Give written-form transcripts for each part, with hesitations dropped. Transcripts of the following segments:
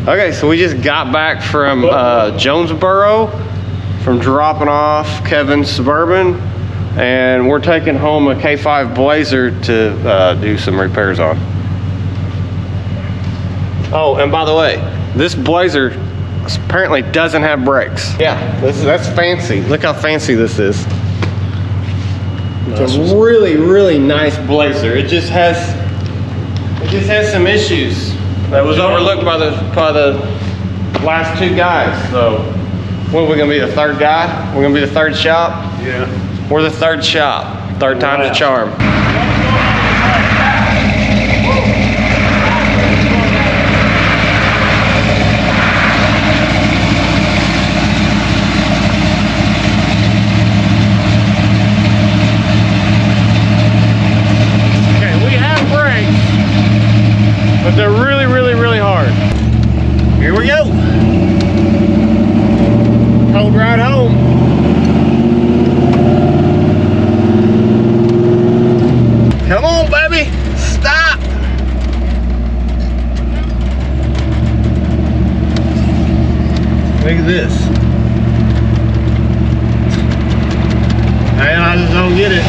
Okay, so we just got back from Jonesboro from dropping off Kevin's Suburban, and we're taking home a K5 Blazer to do some repairs on. Oh, and by the way, this Blazer apparently doesn't have brakes. Yeah, that's fancy. Look how fancy this is. It's a really, really nice Blazer. It just has some issues that was overlooked by the last two guys. So, what are we gonna be, the third guy? We're gonna be the third shop? Yeah. We're the third shop. Third time's a charm. But they're really, really, really hard. Here we go. Cold ride home. Come on, baby. Stop. Look at this. Man, I just don't get it.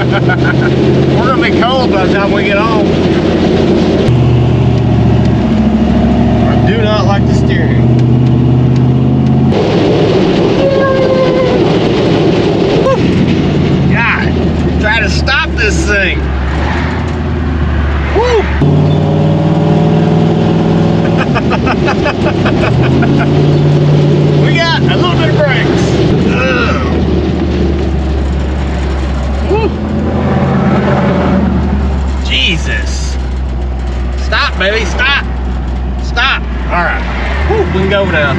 We're gonna be cold by the time we get home. I do not like the steering. God, try to stop this thing. Woo! We got a little bit of brakes. Ugh. Jesus. Stop, baby, stop. Stop. All right. Whew, we can go now.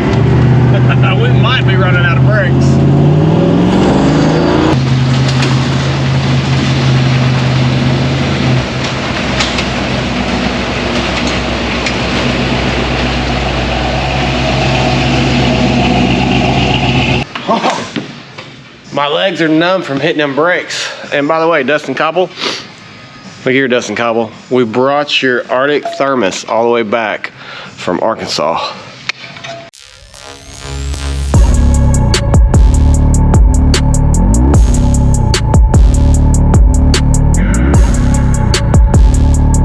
We might be running out of brakes. Oh, my legs are numb from hitting them brakes. And by the way, Dustin Cobble, look here, Dustin Cobble. We brought your Arctic thermos all the way back from Arkansas.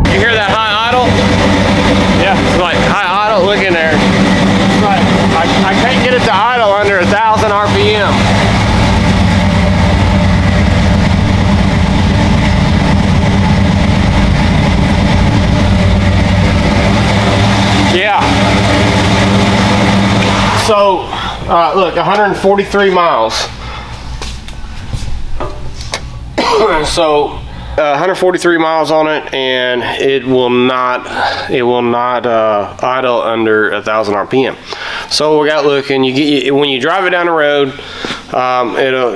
You hear that high idle? Yeah. It's like high idle, look in there. It's like, I can't get it to idle under 1,000 RPM. Yeah. So, look, 143 miles. So, 143 miles on it, and it will not idle under 1,000 RPM. So we got looking. When you drive it down the road,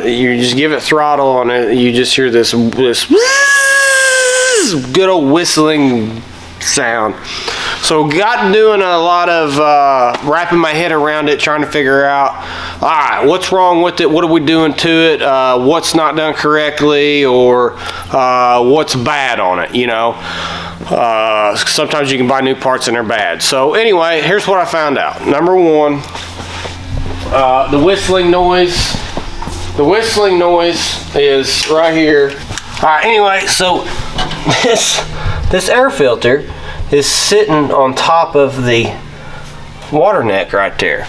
you just give it throttle, and you just hear this good old whistling sound. So got doing a lot of wrapping my head around it, trying to figure out, all right, what's wrong with it? What are we doing to it? What's not done correctly, or what's bad on it? You know, sometimes you can buy new parts and they're bad. So anyway, here's what I found out. Number one, the whistling noise. The whistling noise is right here. All right. Anyway, so this air filter is sitting on top of the water neck right there.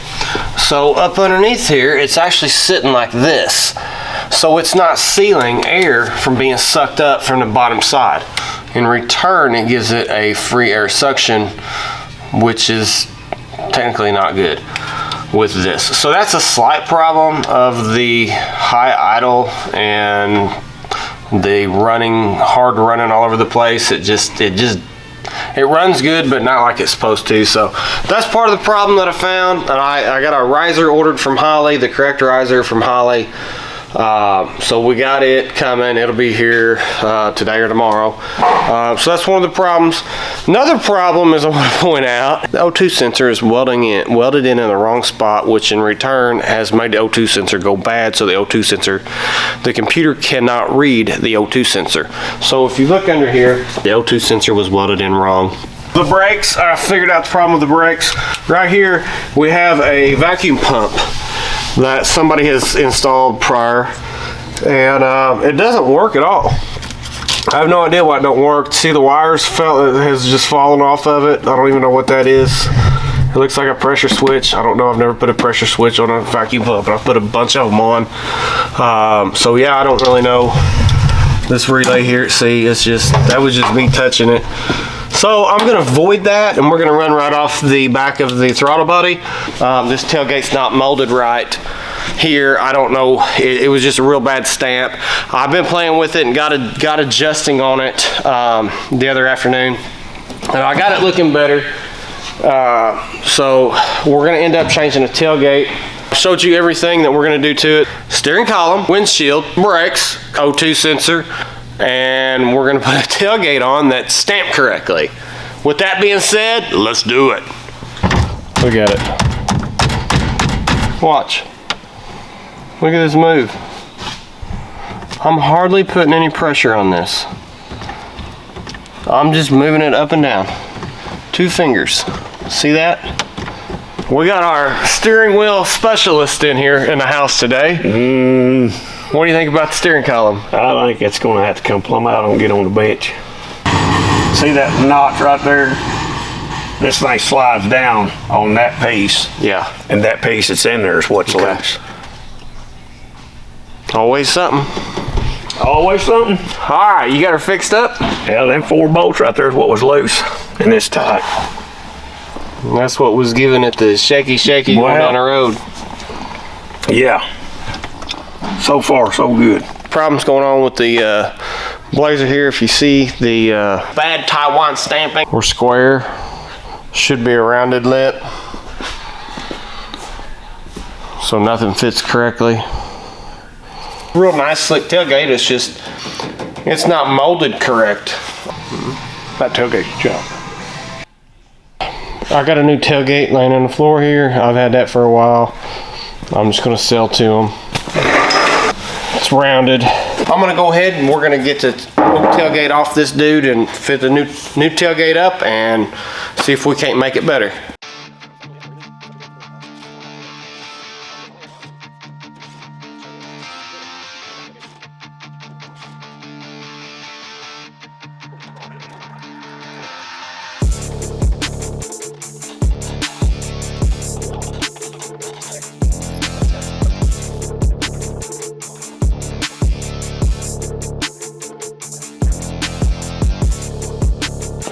So up underneath here, it's actually sitting like this. So it's not sealing air from being sucked up from the bottom side. In return, it gives it a free air suction, which is technically not good with this. So that's a slight problem of the high idle and the hard running all over the place. It runs good, but not like it's supposed to. So that's part of the problem that I found. And I got a riser ordered from Holley, the correct riser from Holley. So we got it coming. It'll be here today or tomorrow. So that's one of the problems. Another problem is I want to point out the O2 sensor is welded in the wrong spot, which in return has made the O2 sensor go bad. So the O2 sensor, the computer cannot read the O2 sensor. So if you look under here, the O2 sensor was welded in wrong. The brakes, I figured out the problem with the brakes. Right here, we have a vacuum pump that somebody has installed prior, and it doesn't work at all. I have no idea why it don't work. See, the wires has just fallen off of it. I don't even know what that is. It looks like a pressure switch. I don't know. I've never put a pressure switch on a vacuum pump, but I've put a bunch of them on. So yeah, I don't really know. This relay here, see, it's just, that was just me touching it. So I'm gonna void that, and we're gonna run right off the back of the throttle body. This tailgate's not molded right here. I don't know, it was just a real bad stamp. I've been playing with it and got adjusting on it the other afternoon, and I got it looking better. So we're gonna end up changing the tailgate. I showed you everything that we're gonna do to it. Steering column, windshield, brakes, O2 sensor, and we're gonna put a tailgate on that's stamped correctly. With that being said, let's do it. Look at it. Watch. Look at this move. I'm hardly putting any pressure on this. I'm just moving it up and down. 2 fingers. See that? We got our steering wheel specialist in here in the house today. What do you think about the steering column? I think it's going to have to come plumb out and get on the bench. See that notch right there? This thing slides down on that piece. Yeah. And that piece that's in there is what's loose. Always something. Always something. All right, you got her fixed up? Yeah, them 4 bolts right there is what was loose and it's tight. And that's what was giving it the shaky going down the road. Yeah. So far, so good. Problems going on with the Blazer here. If you see the bad Taiwan stamping, we're square. Should be a rounded lip. So nothing fits correctly. Real nice slick tailgate. It's just, it's not molded correct. That tailgate's junk. I got a new tailgate laying on the floor here. I've had that for a while. I'm just gonna sell to them. It's rounded. I'm gonna go ahead and we're gonna get the tailgate off this dude and fit the new tailgate up and see if we can't make it better.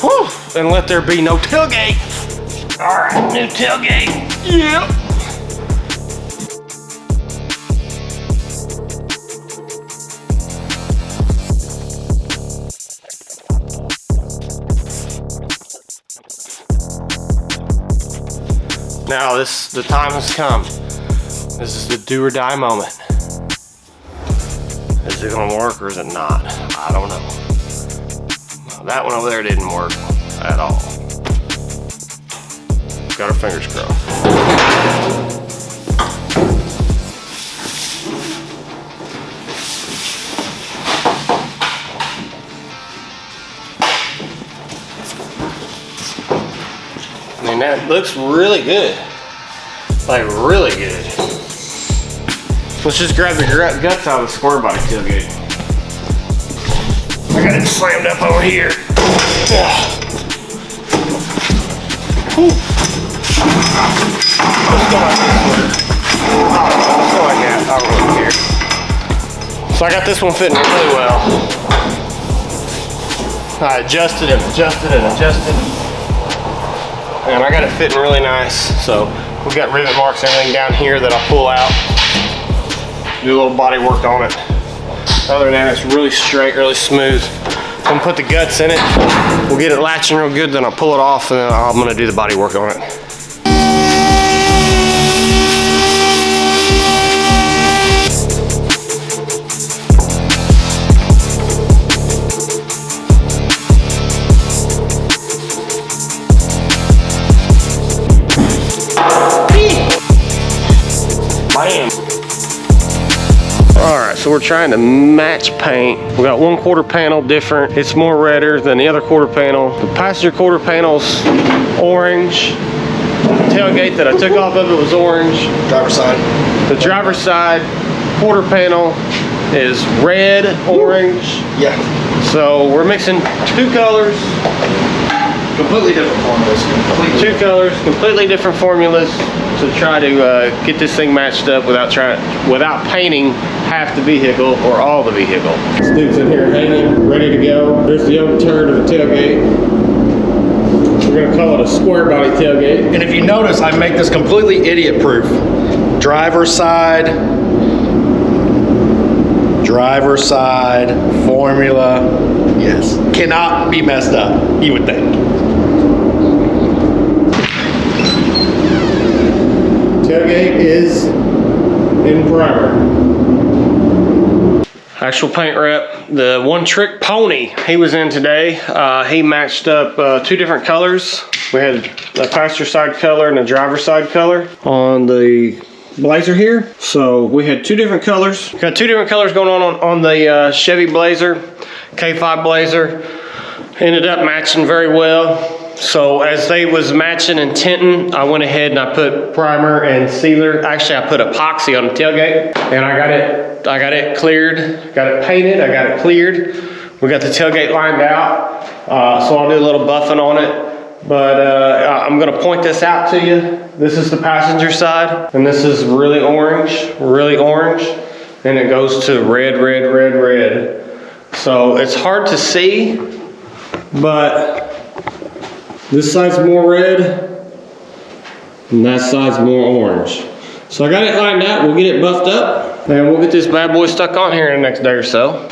Whew, and let there be no tailgate. All right, new tailgate. Yep. Now the time has come. This is the do or die moment. Is it gonna work or is it not? I don't know. That one over there didn't work at all. Got our fingers crossed. I mean, that looks really good. Like, really good. Let's just grab the guts out of the square body tailgate. I got it slammed up over here. Whew. Let's go like this one. Let's go like that. I don't really care. So I got this one fitting really well. I adjusted and adjusted and adjusted. And I got it fitting really nice. So we got rivet marks and everything down here that I'll pull out. Do a little body work on it. Other than that, it's really straight, really smooth. I'm gonna put the guts in it. We'll get it latching real good, then I'll pull it off, and then I'm gonna do the body work on it. so we're trying to match paint. We got one quarter panel different. It's more redder than the other quarter panel. The passenger quarter panel's orange. The tailgate that I took off of it was orange. Driver's side. The driver's side quarter panel is red, orange. Yeah. So we're mixing two colors. Completely different formulas. Two colors, completely different formulas to try to get this thing matched up without painting half the vehicle or all the vehicle. This dude's in here hanging, ready to go. There's the old turd of the tailgate. We're gonna call it a square body tailgate. And if you notice, I make this completely idiot proof. Driver's side, formula, yes. Cannot be messed up, you would think. Tailgate is in primer. Actual paint rep, the one trick pony he was in today. He matched up two different colors. We had a passenger side color and a driver side color on the Blazer here. So we had two different colors. Got two different colors going on the Chevy Blazer, K5 Blazer. Ended up matching very well. So as they was matching and tinting, I went ahead and I put primer and sealer. Actually, I put epoxy on the tailgate, and I got it cleared, got it painted, I got it cleared. We got the tailgate lined out, so I'll do a little buffing on it. But I'm gonna point this out to you. This is the passenger side, and this is really orange, and it goes to red, red, red, red. So it's hard to see, but this side's more red, and that side's more orange. So I got it lined out, we'll get it buffed up, and we'll get this bad boy stuck on here in the next day or so.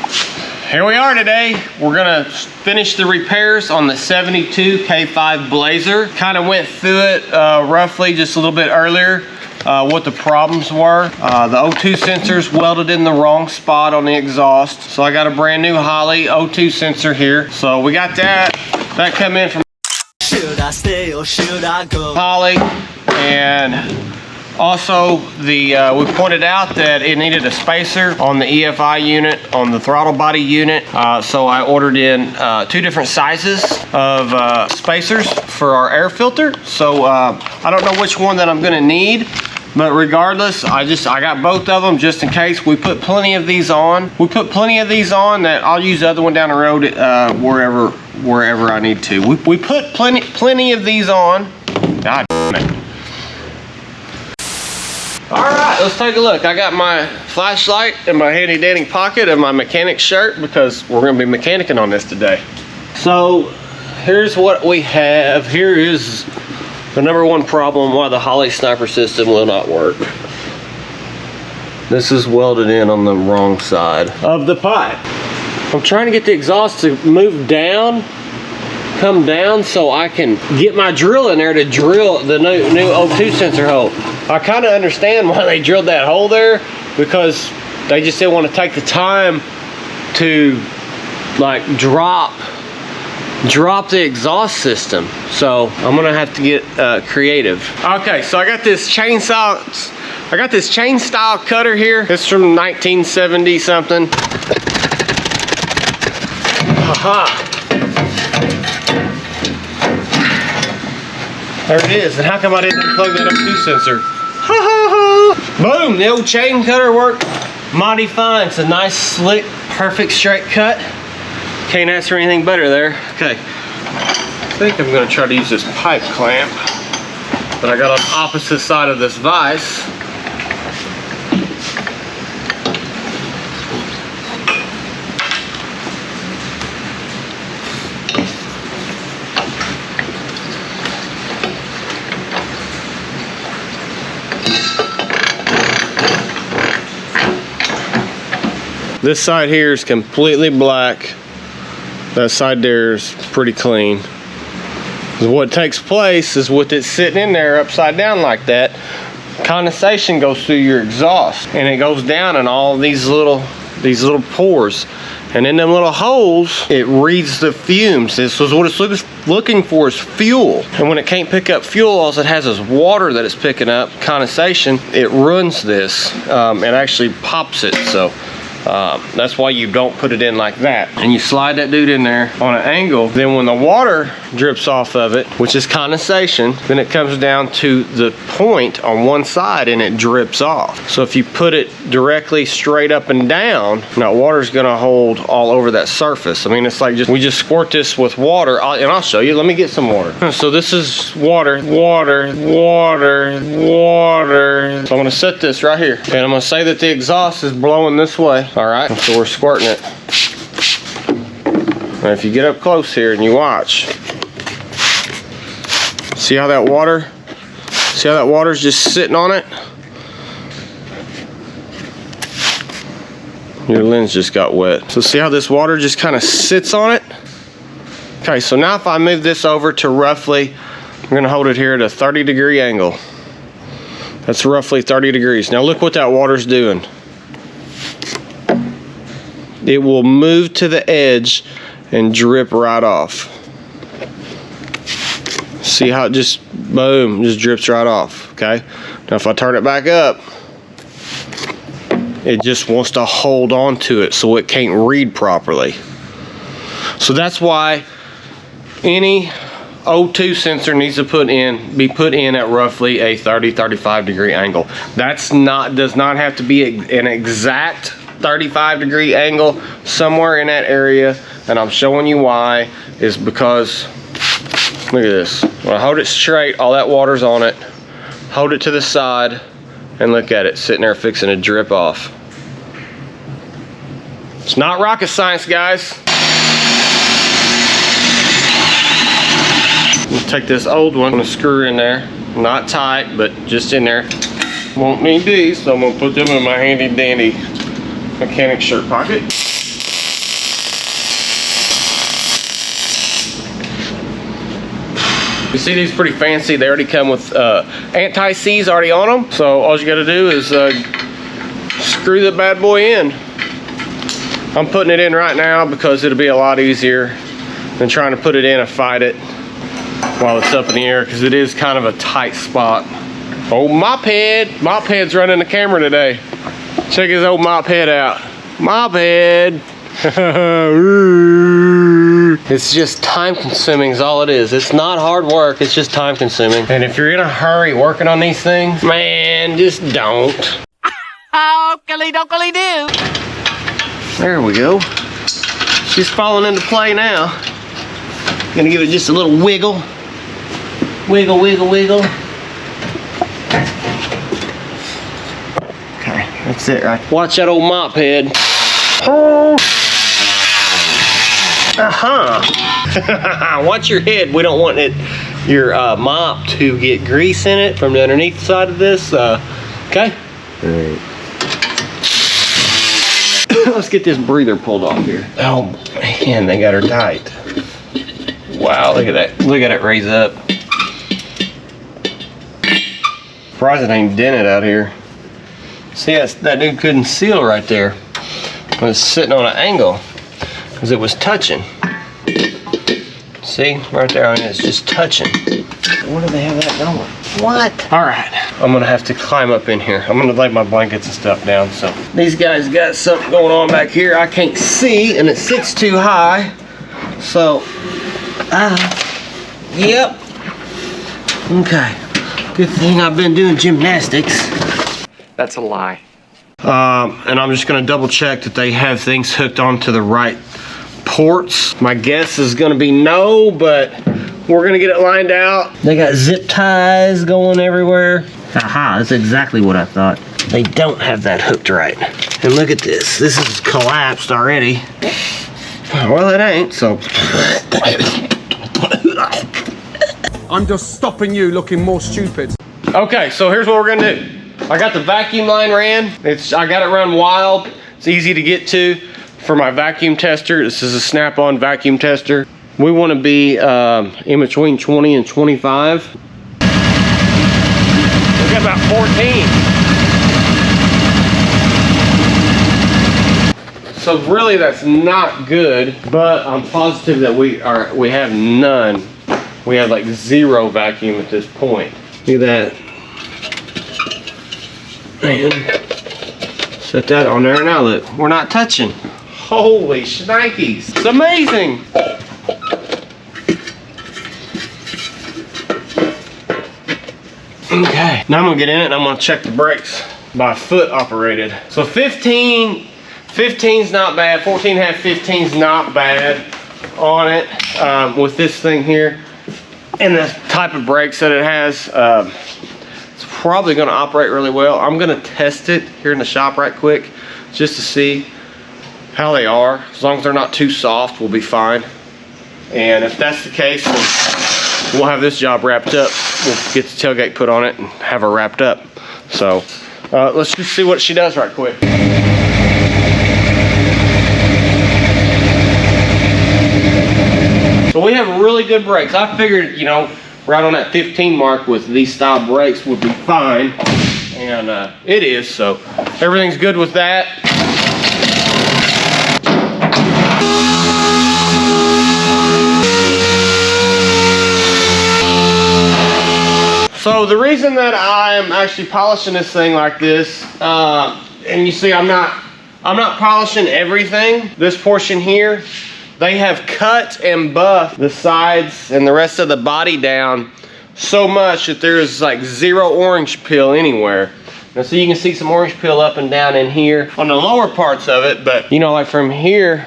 Here we are today. We're gonna finish the repairs on the 72 K5 Blazer. Kind of went through it roughly just a little bit earlier, what the problems were. The O2 sensors welded in the wrong spot on the exhaust. So I got a brand new Holley O2 sensor here. So we got that come in from Should I stay or should I go? Holley, and also we pointed out that it needed a spacer on the EFI unit, on the throttle body unit. So I ordered in two different sizes of spacers for our air filter. So I don't know which one that I'm gonna need, but regardless, I got both of them just in case. We put plenty of these on. That I'll use the other one down the road wherever I need to. We put plenty of these on. God damn it. All right, let's take a look. I got my flashlight in my handy dandy pocket and my mechanic shirt because we're gonna be mechanicking on this today. So here's what we have. Here is the number one problem why the Holley Sniper system will not work. This is welded in on the wrong side of the pipe. I'm trying to get the exhaust to move down, come down, so I can get my drill in there to drill the new O2 sensor hole. I kind of understand why they drilled that hole there, because they just didn't want to take the time to like drop the exhaust system. So I'm gonna have to get creative. Okay, so I got this chain style cutter here. It's from 1970 something. Aha. There it is. And how come I didn't plug that O2 sensor? Ha ha ha! Boom! The old chain cutter worked mighty fine. It's a nice, slick, perfect straight cut. Can't ask for anything better there. Okay. I think I'm gonna try to use this pipe clamp that I got on the opposite side of this vise. This side here is completely black. That side there is pretty clean. What takes place is with it sitting in there upside down like that, condensation goes through your exhaust and it goes down in all these little pores. And in them little holes, it reads the fumes. This is what it's looking for, is fuel. And when it can't pick up fuel, all it has is water that it's picking up, condensation. It ruins this. It actually pops it. So That's why you don't put it in like that. And you slide that dude in there on an angle. Then when the water drips off of it, which is condensation, then it comes down to the point on one side and it drips off. So if you put it directly straight up and down, now water's gonna hold all over that surface. I mean, it's like we just squirt this with water, and I'll show you. Let me get some water. So this is water, water, water, water. So I'm gonna set this right here, and I'm gonna say that the exhaust is blowing this way. All right, so we're squirting it. Now if you get up close here and you watch, see how that water's just sitting on it? Your lens just got wet. So see how this water just kind of sits on it? Okay, so now if I move this over to roughly, I'm gonna hold it here at a 30-degree angle. That's roughly 30 degrees. Now look what that water's doing. It will move to the edge and drip right off. See how it just, boom, just drips right off, okay? Now if I turn it back up, it just wants to hold on to it so it can't read properly. So that's why any O2 sensor needs to be put in at roughly a 30-35 degree angle. Does not have to be an exact 35-degree angle. Somewhere in that area, and I'm showing you why, is because look at this. When I hold it straight, all that water's on it. Hold it to the side and look at it sitting there fixing to drip off. It's not rocket science, guys. Let's take this old one, I'm gonna screw in there. Not tight, but just in there. Won't need these, so I'm gonna put them in my handy dandy mechanic shirt pocket. You see these pretty fancy. They already come with anti-seize already on them. So all you gotta do is screw the bad boy in. I'm putting it in right now because it'll be a lot easier than trying to put it in and fight it while it's up in the air, because it is kind of a tight spot. Oh, mop head. Mop head's running the camera today. Check his old mop head out. Mop head. It's just time consuming is all it is. It's not hard work, it's just time consuming. And if you're in a hurry working on these things, man, just don't. Okily-dokily do. There we go. She's falling into play now. Gonna give it just a little wiggle. Wiggle, wiggle, wiggle. Okay, that's it right. Watch that old mop head. Oh. Watch your head. We don't want your mop to get grease in it from the underneath side of this. Okay. All right. Let's get this breather pulled off here. Oh man, they got her tight. Wow, look at that. Look at it raise up. Surprised it ain't dented out here. See, that dude couldn't seal right there. It was sitting on an angle because it was touching. See, right there, I mean, it's just touching. Where do they have that going? What? All right, I'm gonna have to climb up in here. I'm gonna lay my blankets and stuff down. So these guys got something going on back here I can't see, and it sits too high. So, yep. Okay, good thing I've been doing gymnastics. That's a lie. And I'm just gonna double check that they have things hooked onto the right ports. My guess is gonna be no, but we're gonna get it lined out. They got zip ties going everywhere. Haha, that's exactly what I thought. They don't have that hooked right. And look at this. This is collapsed already. Well, it ain't, so. I'm just stopping you looking more stupid. Okay, so here's what we're gonna do. I got the vacuum line ran. I got it run wild. It's easy to get to for my vacuum tester. This is a snap-on vacuum tester. We want to be in between 20 and 25. We got about 14. So really that's not good, but I'm positive that we have none. We have like zero vacuum at this point. Look at that. And Set that on there. Now look, we're not touching. Holy shnikes. It's amazing. Okay, now I'm gonna get in it and I'm gonna check the brakes by foot operated. So 15's not bad. 15's not bad on it with this thing here. And the type of brakes that it has, it's probably gonna operate really well. I'm gonna test it here in the shop right quick just to see how they are. As long as they're not too soft, we'll be fine. And if that's the case, then we'll have this job wrapped up. We'll get the tailgate put on it and have her wrapped up. So let's just see what she does right quick. So we have really good brakes. I figured, you know, right on that 15 mark with these style brakes would be fine. And it is, so everything's good with that. So the reason that I'm actually polishing this thing like this, and you see I'm not polishing everything. This portion here, they have cut and buffed the sides and the rest of the body down so much that there's like zero orange peel anywhere. Now so you can see some orange peel up and down in here on the lower parts of it, but you know, like from here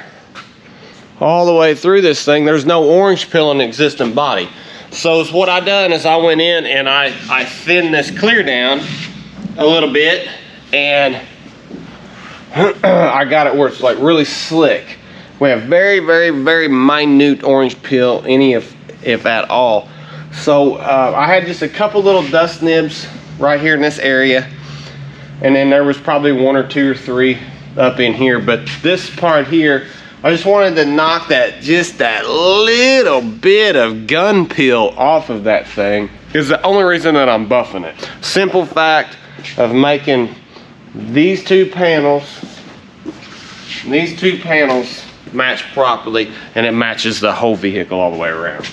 all the way through this thing, there's no orange peel in the existing body. So what I done is I went in and I thinned this clear down a little bit, and I got it where it's like really slick. We have very, very, very minute orange peel, any if at all. So I had just a couple little dust nibs right here in this area, and then there was probably 1 or 2 or 3 up in here. But this part here, I just wanted to knock just that little bit of gun peel off of that thing. Is the only reason that I'm buffing it. Simple fact of making these two panels match properly, and it matches the whole vehicle all the way around.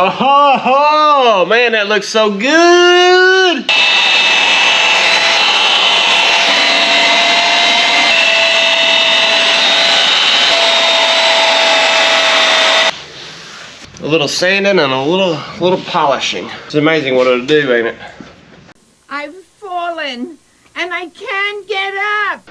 Oh man, that looks so good. A little sanding and a little polishing. It's amazing what it'll do, ain't it? I've fallen and I can't get up.